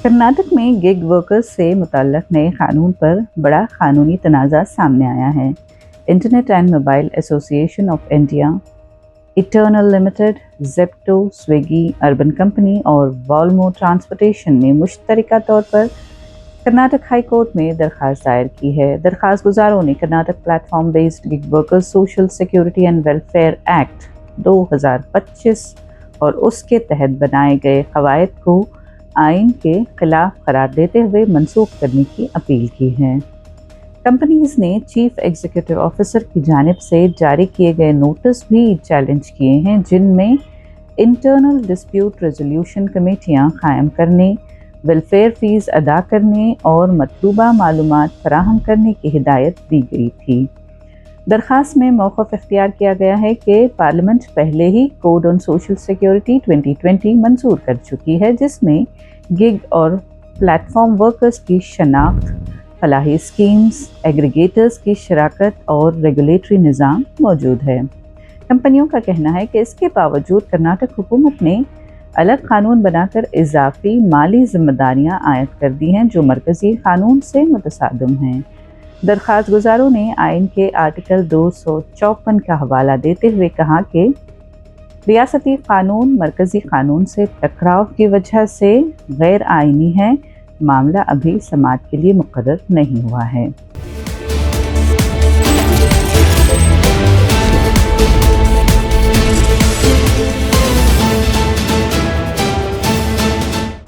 कर्नाटक में gig workers से मुतल्लक नए कानून पर बड़ा कानूनी तनाज़ा सामने आया है। Internet and mobile association of India, eternal limited, Zepto, Swiggy, urban company और वॉल्मो ट्रांसपोर्टेशन ने मुश्तरका तौर पर कर्नाटक हाई कोर्ट में दरख्वास्त दायर की है। दरख्वास्त गुजारों ने Karnataka platform based gig workers social security and welfare act 2025 और उसके तहत बनाए गए कवायद को आइन के खिलाफ करार देते हुए मनसूख करने की अपील की है। कंपनीज ने चीफ एग्जीक्यूटिव ऑफिसर की जानिब से जारी किए गए नोटिस भी चैलेंज किए हैं, जिनमें इंटरनल डिस्प्यूट रेजोल्यूशन कमेटियां कायम करने, वेलफेयर फीस अदा करने और मतलूबा मालूमात फराहम करने की हिदायत दी गई थी। दरख्वास्त में मौक़िफ़ इख्तियार किया गया है कि पार्लियामेंट पहले ही कोड ऑन सोशल सिक्योरिटी 2020 मंजूर कर चुकी है, जिसमें गिग और प्लेटफॉर्म वर्कर्स की शनाख्त, फलाही स्कीम्स, एग्रीगेटर्स की शराकत और रेगुलेटरी निज़ाम मौजूद है। कंपनियों का कहना है कि इसके बावजूद कर्नाटक हुकूमत ने अलग कानून बनाकर इजाफी माली जिम्मेदारियां आयद कर दी हैं, जो मरकज़ी कानून से मुतसादिम हैं। दरख्वास्त गुजारों ने आइन के आर्टिकल 254 का हवाला देते हुए कहा कि रियासती कानून मरकज़ी कानून से टकराव की वजह से गैर आइनी है। मामला अभी समाअत के लिए मुकर्रर नहीं हुआ है।